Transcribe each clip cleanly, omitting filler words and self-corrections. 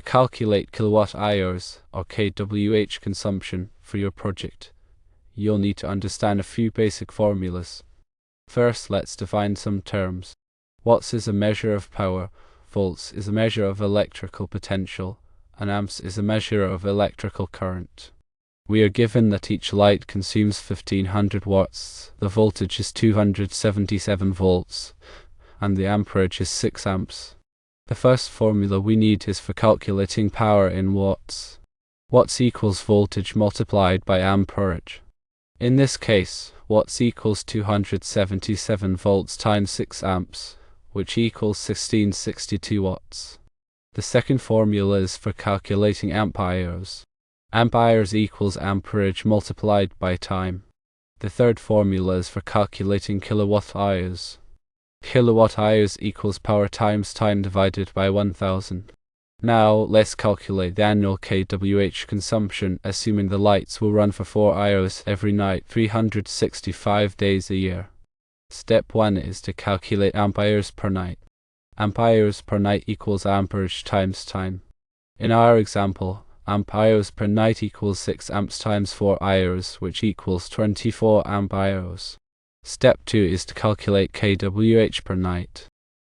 calculate kilowatt-hours or kWh consumption for your project, you'll need to understand a few basic formulas. First, let's define some terms. Watts is a measure of power, volts is a measure of electrical potential, and amps is a measure of electrical current. We are given that each light consumes 1500 watts, the voltage is 277 volts, and the amperage is 6 amps. The first formula we need is for calculating power in watts. Watts equals voltage multiplied by amperage. In this case, watts equals 277 volts times 6 amps, which equals 1662 watts. The second formula is for calculating amp-hours. Amp-hours equals amperage multiplied by time. The third formula is for calculating kilowatt-hours. Kilowatt-hours equals power times time divided by 1000. Now, let's calculate the annual kWh consumption, assuming the lights will run for 4 hours every night, 365 days a year. Step 1 is to calculate amp-hours per night. Amp-hours per night equals amperage times time. In our example, amp-hours per night equals 6 amps times 4 hours, which equals 24 amp-hours. Step 2 is to calculate kWh per night.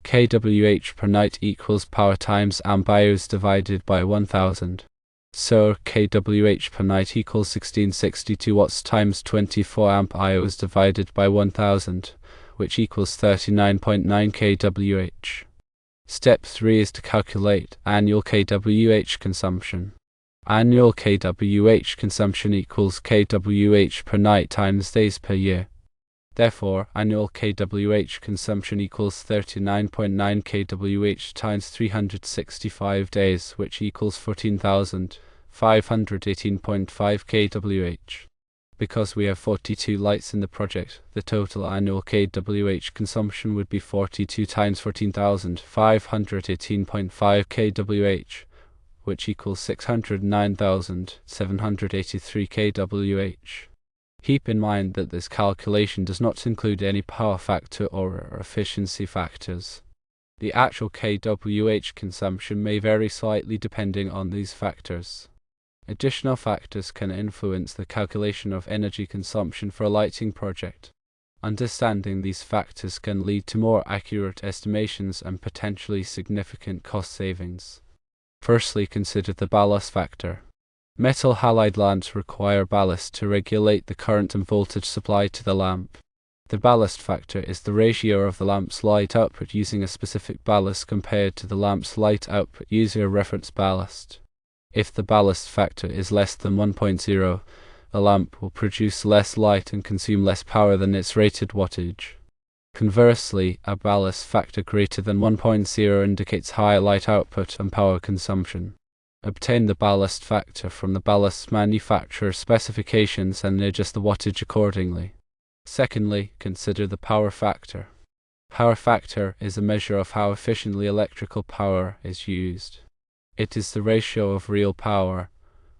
kWh per night equals power times amp-hours divided by 1000. So, kWh per night equals 1662 watts times 24 amp-hours divided by 1000, which equals 39.9 kWh. Step 3 is to calculate annual kWh consumption. Annual kWh consumption equals kWh per night times days per year. Therefore, annual kWh consumption equals 39.9 kWh times 365 days, which equals 14,518.5 kWh. Because we have 42 lights in the project, the total annual kWh consumption would be 42 times 14,518.5 kWh, which equals 609,783 kWh. Keep in mind that this calculation does not include any power factor or efficiency factors. The actual kWh consumption may vary slightly depending on these factors. Additional factors can influence the calculation of energy consumption for a lighting project. Understanding these factors can lead to more accurate estimations and potentially significant cost savings. Firstly, consider the ballast factor. Metal halide lamps require ballast to regulate the current and voltage supply to the lamp. The ballast factor is the ratio of the lamp's light output using a specific ballast compared to the lamp's light output using a reference ballast. If the ballast factor is less than 1.0, a lamp will produce less light and consume less power than its rated wattage. Conversely, a ballast factor greater than 1.0 indicates higher light output and power consumption. Obtain the ballast factor from the ballast manufacturer's specifications and adjust the wattage accordingly. Secondly, consider the power factor. Power factor is a measure of how efficiently electrical power is used. It is the ratio of real power,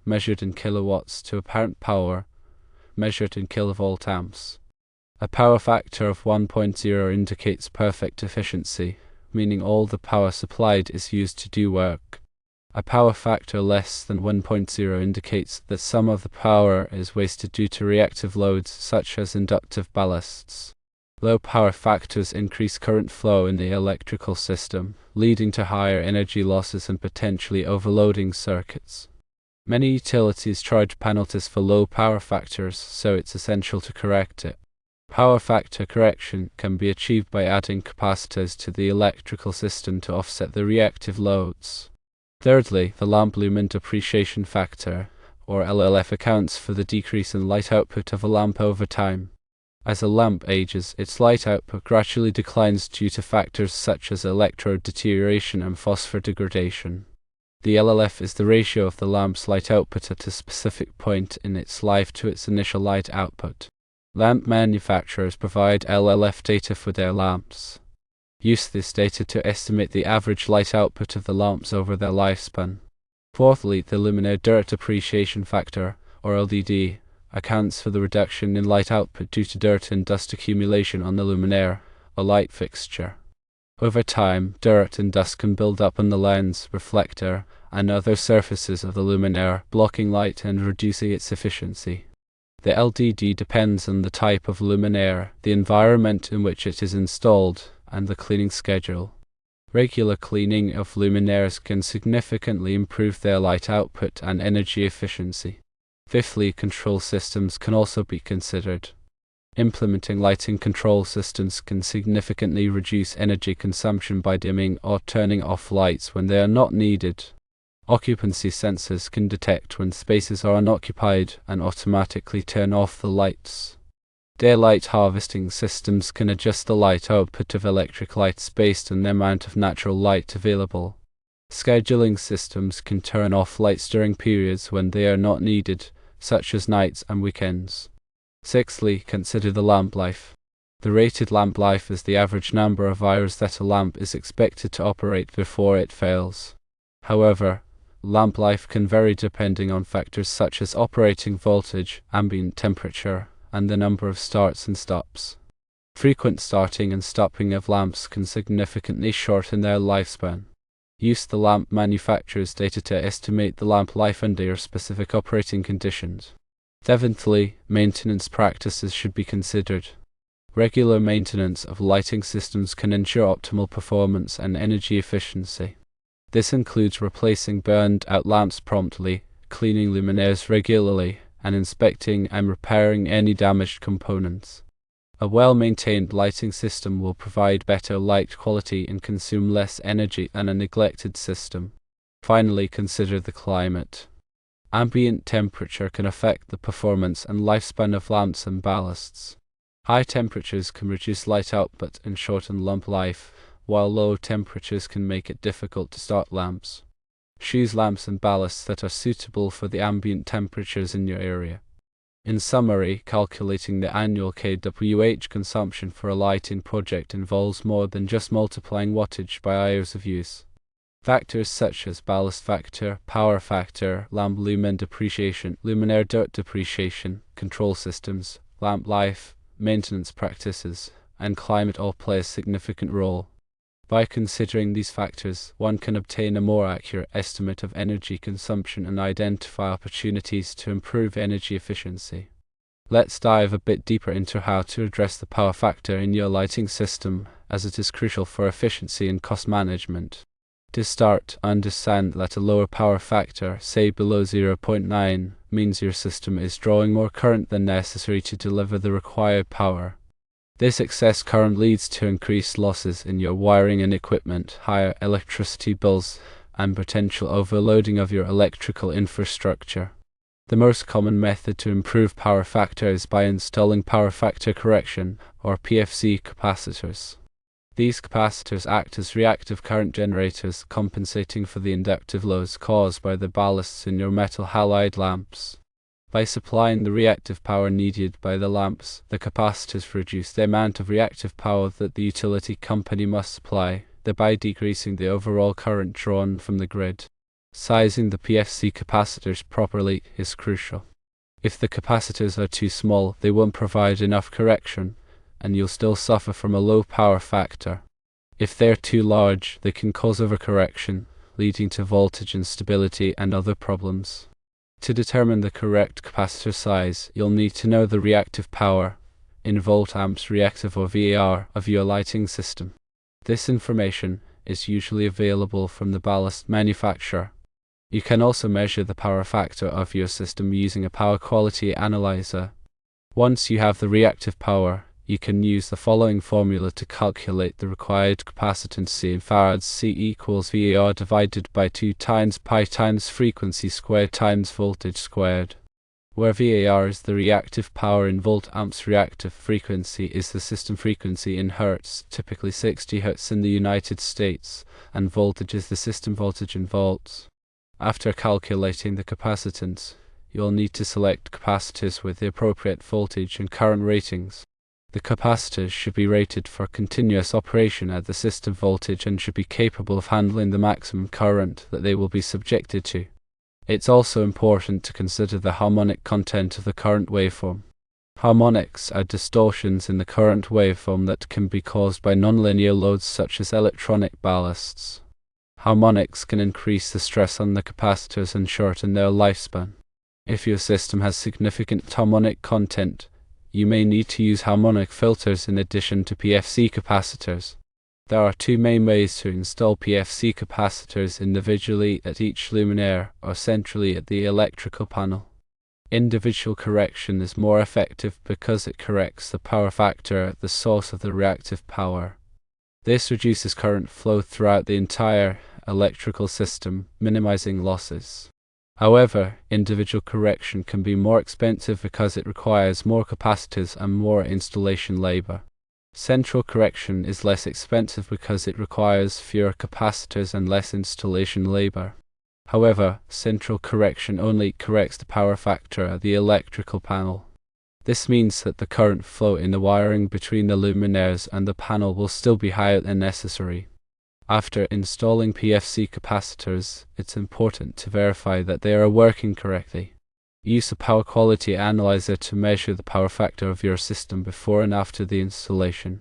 measured in kilowatts, to apparent power, measured in kilovolt amps. A power factor of 1.0 indicates perfect efficiency, meaning all the power supplied is used to do work. A power factor less than 1.0 indicates that some of the power is wasted due to reactive loads such as inductive ballasts. Low power factors increase current flow in the electrical system, leading to higher energy losses and potentially overloading circuits. Many utilities charge penalties for low power factors, so it's essential to correct it. Power factor correction can be achieved by adding capacitors to the electrical system to offset the reactive loads. Thirdly, the lamp lumen depreciation factor, or LLF, accounts for the decrease in light output of a lamp over time. As a lamp ages, its light output gradually declines due to factors such as electrode deterioration and phosphor degradation. The LLF is the ratio of the lamp's light output at a specific point in its life to its initial light output. Lamp manufacturers provide LLF data for their lamps. Use this data to estimate the average light output of the lamps over their lifespan. Fourthly, the luminaire dirt depreciation factor, or LDD, accounts for the reduction in light output due to dirt and dust accumulation on the luminaire, a light fixture. Over time, dirt and dust can build up on the lens, reflector, and other surfaces of the luminaire, blocking light and reducing its efficiency. The LDD depends on the type of luminaire, the environment in which it is installed, and the cleaning schedule. Regular cleaning of luminaires can significantly improve their light output and energy efficiency. Fifthly, control systems can also be considered. Implementing lighting control systems can significantly reduce energy consumption by dimming or turning off lights when they are not needed. Occupancy sensors can detect when spaces are unoccupied and automatically turn off the lights. Daylight harvesting systems can adjust the light output of electric lights based on the amount of natural light available. Scheduling systems can turn off lights during periods when they are not needed, such as nights and weekends. Sixthly, consider the lamp life. The rated lamp life is the average number of hours that a lamp is expected to operate before it fails. However, lamp life can vary depending on factors such as operating voltage, ambient temperature, and the number of starts and stops. Frequent starting and stopping of lamps can significantly shorten their lifespan. Use the lamp manufacturer's data to estimate the lamp life under your specific operating conditions. Seventhly, maintenance practices should be considered. Regular maintenance of lighting systems can ensure optimal performance and energy efficiency. This includes replacing burned-out lamps promptly, cleaning luminaires regularly, and inspecting and repairing any damaged components. A well-maintained lighting system will provide better light quality and consume less energy than a neglected system. Finally, consider the climate. Ambient temperature can affect the performance and lifespan of lamps and ballasts. High temperatures can reduce light output and shorten lamp life, while low temperatures can make it difficult to start lamps. Choose lamps and ballasts that are suitable for the ambient temperatures in your area. In summary, calculating the annual kWh consumption for a lighting project involves more than just multiplying wattage by hours of use. Factors such as ballast factor, power factor, lamp lumen depreciation, luminaire dirt depreciation, control systems, lamp life, maintenance practices, and climate all play a significant role. By considering these factors, one can obtain a more accurate estimate of energy consumption and identify opportunities to improve energy efficiency. Let's dive a bit deeper into how to address the power factor in your lighting system, as it is crucial for efficiency and cost management. To start, understand that a lower power factor, say below 0.9, means your system is drawing more current than necessary to deliver the required power. This excess current leads to increased losses in your wiring and equipment, higher electricity bills, and potential overloading of your electrical infrastructure. The most common method to improve power factor is by installing power factor correction, or PFC capacitors. These capacitors act as reactive current generators, compensating for the inductive loads caused by the ballasts in your metal halide lamps. By supplying the reactive power needed by the lamps, the capacitors reduce the amount of reactive power that the utility company must supply, thereby decreasing the overall current drawn from the grid. Sizing the PFC capacitors properly is crucial. If the capacitors are too small, they won't provide enough correction, and you'll still suffer from a low power factor. If they're too large, they can cause overcorrection, leading to voltage instability and other problems. To determine the correct capacitor size, you'll need to know the reactive power, in volt-amps reactive or VAR, of your lighting system. This information is usually available from the ballast manufacturer. You can also measure the power factor of your system using a power quality analyzer. Once you have the reactive power, you can use the following formula to calculate the required capacitance C in farads. C equals VAR divided by 2 times pi times frequency squared times voltage squared. Where VAR is the reactive power in volt-amps, reactive frequency is the system frequency in hertz, typically 60 Hz in the United States, and voltage is the system voltage in volts. After calculating the capacitance, you'll need to select capacitors with the appropriate voltage and current ratings. The capacitors should be rated for continuous operation at the system voltage and should be capable of handling the maximum current that they will be subjected to. It's also important to consider the harmonic content of the current waveform. Harmonics are distortions in the current waveform that can be caused by nonlinear loads such as electronic ballasts. Harmonics can increase the stress on the capacitors and shorten their lifespan. If your system has significant harmonic content, you may need to use harmonic filters in addition to PFC capacitors. There are two main ways to install PFC capacitors: individually at each luminaire or centrally at the electrical panel. Individual correction is more effective because it corrects the power factor at the source of the reactive power. This reduces current flow throughout the entire electrical system, minimizing losses. However, individual correction can be more expensive because it requires more capacitors and more installation labor. Central correction is less expensive because it requires fewer capacitors and less installation labor. However, central correction only corrects the power factor at the electrical panel. This means that the current flow in the wiring between the luminaires and the panel will still be higher than necessary. After installing PFC capacitors, it's important to verify that they are working correctly. Use a power quality analyzer to measure the power factor of your system before and after the installation.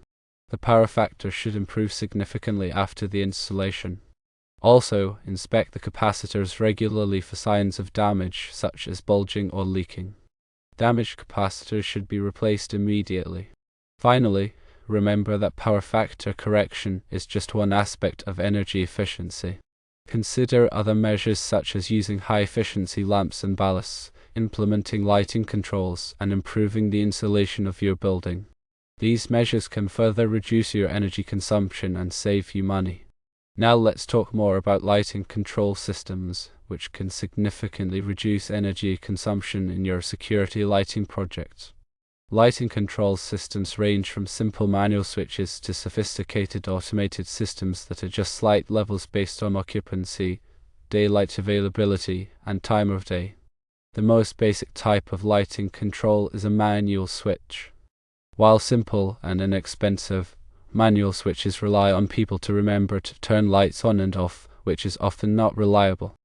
The power factor should improve significantly after the installation. Also, inspect the capacitors regularly for signs of damage, such as bulging or leaking. Damaged capacitors should be replaced immediately. Finally, remember that power factor correction is just one aspect of energy efficiency. Consider other measures such as using high-efficiency lamps and ballasts, implementing lighting controls, and improving the insulation of your building. These measures can further reduce your energy consumption and save you money. Now let's talk more about lighting control systems, which can significantly reduce energy consumption in your security lighting projects. Lighting control systems range from simple manual switches to sophisticated automated systems that adjust light levels based on occupancy, daylight availability, and time of day. The most basic type of lighting control is a manual switch. While simple and inexpensive, manual switches rely on people to remember to turn lights on and off, which is often not reliable.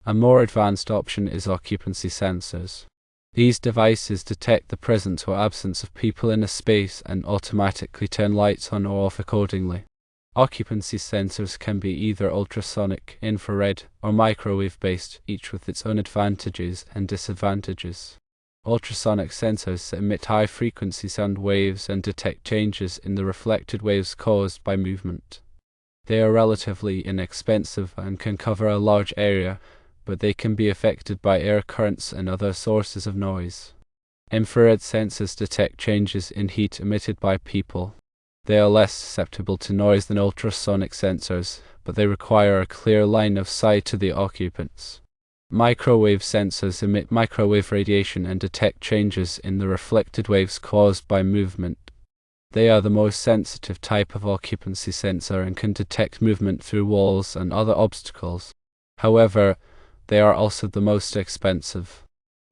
A more advanced option is occupancy sensors. These devices detect the presence or absence of people in a space and automatically turn lights on or off accordingly. Occupancy sensors can be either ultrasonic, infrared, or microwave-based, each with its own advantages and disadvantages. Ultrasonic sensors emit high-frequency sound waves and detect changes in the reflected waves caused by movement. They are relatively inexpensive and can cover a large area, but they can be affected by air currents and other sources of noise. Infrared sensors detect changes in heat emitted by people. They are less susceptible to noise than ultrasonic sensors, but they require a clear line of sight to the occupants. Microwave sensors emit microwave radiation and detect changes in the reflected waves caused by movement. They are the most sensitive type of occupancy sensor and can detect movement through walls and other obstacles. However, they are also the most expensive.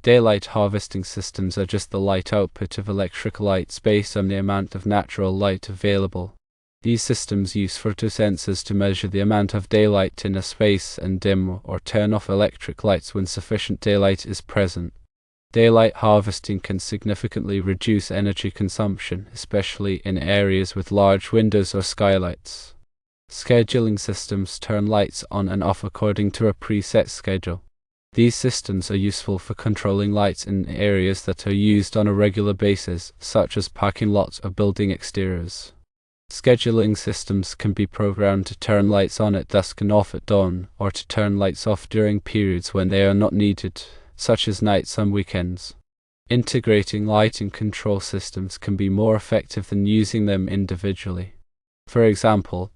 Daylight harvesting systems are just the light output of electric lights based on the amount of natural light available. These systems use photosensors to measure the amount of daylight in a space and dim or turn off electric lights when sufficient daylight is present. Daylight harvesting can significantly reduce energy consumption, especially in areas with large windows or skylights. Scheduling systems turn lights on and off according to a preset schedule. These systems are useful for controlling lights in areas that are used on a regular basis, such as parking lots or building exteriors. Scheduling systems can be programmed to turn lights on at dusk and off at dawn, or to turn lights off during periods when they are not needed, such as nights and weekends. Integrating lighting control systems can be more effective than using them individually. For example,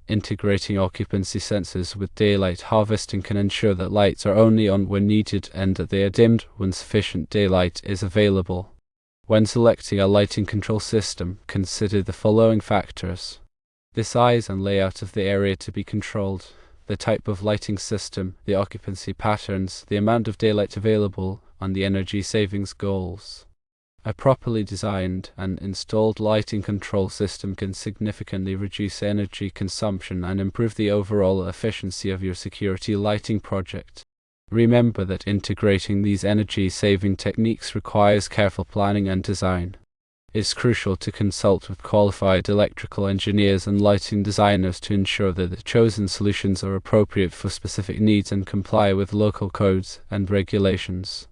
integrating occupancy sensors with daylight harvesting can ensure that lights are only on when needed and that they are dimmed when sufficient daylight is available. When selecting a lighting control system, consider the following factors: the size and layout of the area to be controlled, the type of lighting system, the occupancy patterns, the amount of daylight available, and the energy savings goals. A properly designed and installed lighting control system can significantly reduce energy consumption and improve the overall efficiency of your security lighting project. Remember that integrating these energy-saving techniques requires careful planning and design. It's crucial to consult with qualified electrical engineers and lighting designers to ensure that the chosen solutions are appropriate for specific needs and comply with local codes and regulations.